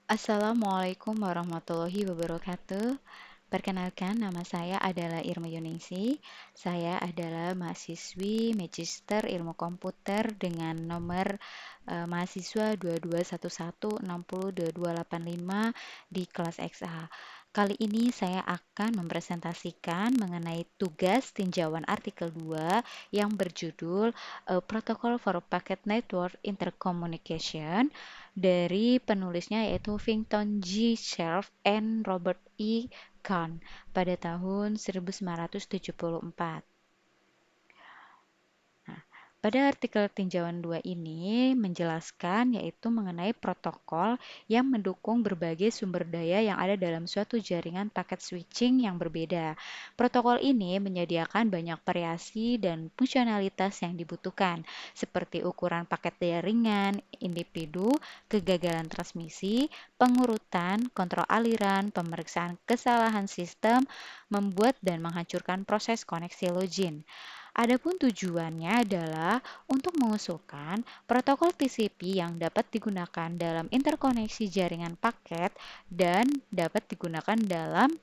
Assalamualaikum warahmatullahi wabarakatuh. Perkenalkan, nama saya adalah Irma Yunisi. Saya adalah mahasiswi Magister Ilmu Komputer dengan nomor mahasiswa 2211602285 di kelas XA. Kali ini saya akan mempresentasikan mengenai tugas tinjauan artikel 2 yang berjudul Protocol for Packet Network Intercommunication dari penulisnya yaitu Vinton G. Cerf and Robert E. Kahn pada tahun 1974. Nah, pada artikel tinjauan 2 ini menjelaskan yaitu mengenai protokol yang mendukung berbagai sumber daya yang ada dalam suatu jaringan paket switching yang berbeda. Protokol ini menyediakan banyak variasi dan fungsionalitas yang dibutuhkan, seperti ukuran paket jaringan, individu, kegagalan transmisi, pengurutan, kontrol aliran, pemeriksaan kesalahan sistem, membuat dan menghancurkan proses koneksi login. Adapun tujuannya adalah untuk mengusulkan protokol TCP yang dapat digunakan dalam interkoneksi jaringan paket dan dapat digunakan dalam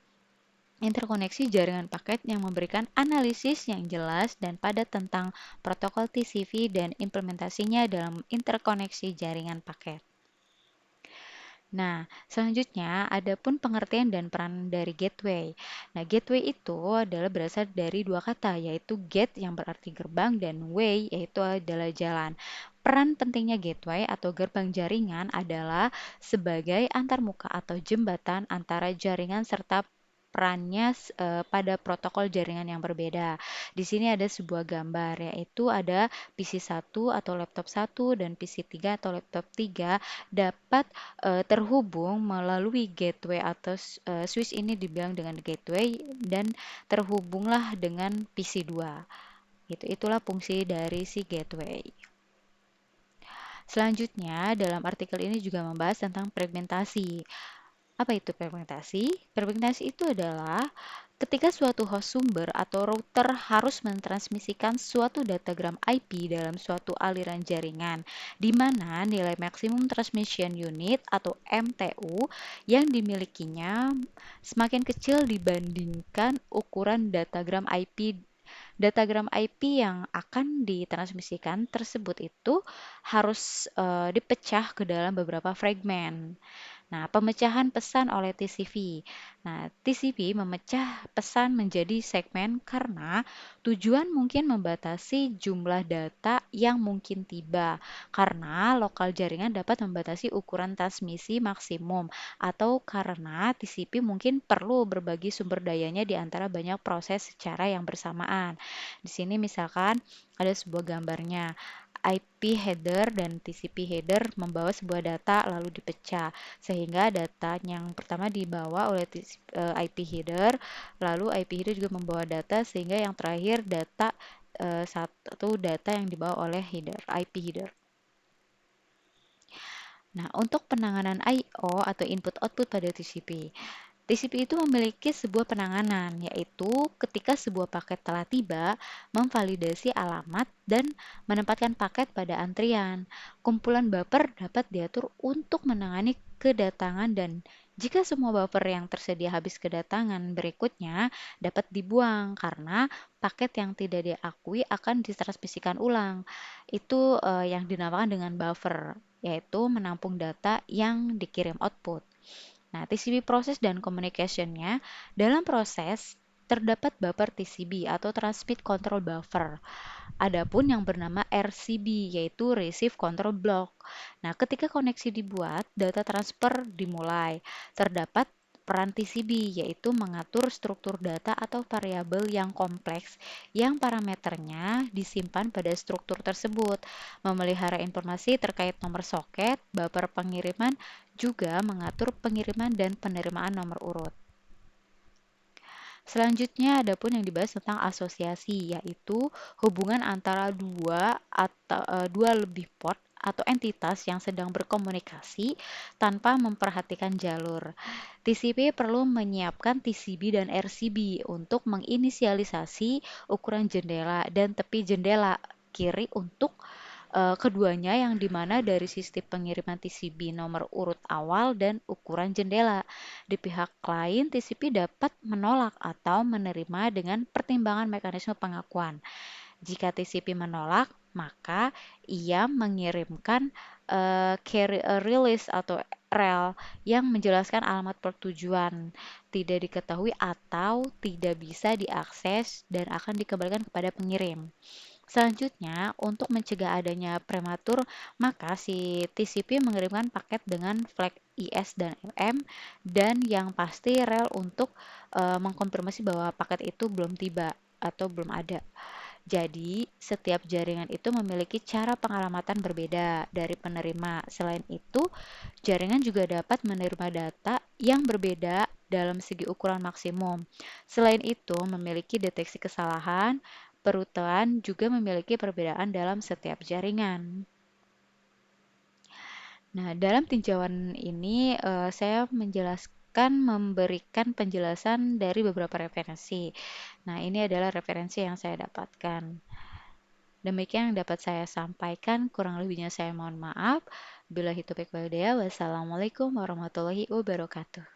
interkoneksi jaringan paket yang memberikan analisis yang jelas dan padat tentang protokol TCP dan implementasinya dalam interkoneksi jaringan paket. Nah, selanjutnya ada pun pengertian dan peran dari gateway. Nah, gateway itu adalah berasal dari dua kata, yaitu gate yang berarti gerbang dan way yaitu adalah jalan. Peran pentingnya gateway atau gerbang jaringan adalah sebagai antarmuka atau jembatan antara jaringan serta perannya pada protokol jaringan yang berbeda. Di sini ada sebuah gambar, yaitu ada PC 1 atau laptop 1 dan PC 3 atau laptop 3 dapat terhubung melalui gateway atau switch ini dibilang dengan gateway dan terhubunglah dengan PC 2. Itulah fungsi dari si gateway. Selanjutnya, dalam artikel ini juga membahas tentang fragmentasi. Apa itu fragmentasi? Fragmentasi itu adalah ketika suatu host sumber atau router harus mentransmisikan suatu datagram IP dalam suatu aliran jaringan, di mana nilai maksimum transmission unit atau MTU yang dimilikinya semakin kecil dibandingkan ukuran datagram IP. Datagram IP yang akan ditransmisikan tersebut itu harus dipecah ke dalam beberapa fragmen. Nah, pemecahan pesan oleh TCP. Nah, TCP memecah pesan menjadi segmen karena tujuan mungkin membatasi jumlah data yang mungkin tiba, karena lokal jaringan dapat membatasi ukuran transmisi maksimum, atau karena TCP mungkin perlu berbagi sumber dayanya di antara banyak proses secara yang bersamaan. Di sini misalkan ada sebuah gambarnya. IP header dan TCP header membawa sebuah data lalu dipecah sehingga data yang pertama dibawa oleh IP header, lalu IP header juga membawa data sehingga yang terakhir data satu data yang dibawa oleh header IP header. Nah, untuk penanganan I/O atau input output pada TCP. TCP itu memiliki sebuah penanganan, yaitu ketika sebuah paket telah tiba, memvalidasi alamat dan menempatkan paket pada antrian. Kumpulan buffer dapat diatur untuk menangani kedatangan dan jika semua buffer yang tersedia habis kedatangan berikutnya dapat dibuang karena paket yang tidak diakui akan ditransmisikan ulang. Itu yang dinamakan dengan buffer, yaitu menampung data yang dikirim output. Nah, TCP proses dan communication-nya dalam proses terdapat buffer TCP atau Transmit Control Buffer. Adapun yang bernama RCB yaitu Receive Control Block. Nah, ketika koneksi dibuat, data transfer dimulai. Terdapat peran TCB yaitu mengatur struktur data atau variabel yang kompleks yang parameternya disimpan pada struktur tersebut, memelihara informasi terkait nomor soket, buffer pengiriman, juga mengatur pengiriman dan penerimaan nomor urut. Selanjutnya ada pun yang dibahas tentang asosiasi, yaitu hubungan antara dua lebih port atau entitas yang sedang berkomunikasi tanpa memperhatikan jalur. TCP perlu menyiapkan TCB dan RCB untuk menginisialisasi ukuran jendela dan tepi jendela kiri untuk keduanya yang dimana dari sistem pengiriman TCP nomor urut awal dan ukuran jendela. Di pihak lain, TCP dapat menolak atau menerima dengan pertimbangan mekanisme pengakuan. Jika TCP menolak, maka ia mengirimkan carrier release atau rel yang menjelaskan alamat pertujuan tidak diketahui atau tidak bisa diakses dan akan dikembalikan kepada pengirim. Selanjutnya, untuk mencegah adanya prematur, maka si TCP mengirimkan paket dengan flag IS dan MM dan yang pasti rel untuk mengkonfirmasi bahwa paket itu belum tiba atau belum ada. Jadi, setiap jaringan itu memiliki cara pengalamatan berbeda dari penerima. Selain itu, jaringan juga dapat menerima data yang berbeda dalam segi ukuran maksimum. Selain itu, memiliki deteksi kesalahan, perutean juga memiliki perbedaan dalam setiap jaringan. Nah, dalam tinjauan ini saya memberikan penjelasan dari beberapa referensi. Nah, ini adalah referensi yang saya dapatkan. Demikian yang dapat saya sampaikan, kurang lebihnya saya mohon maaf. Billahi taufiq wal hidayah. Wassalamualaikum warahmatullahi wabarakatuh.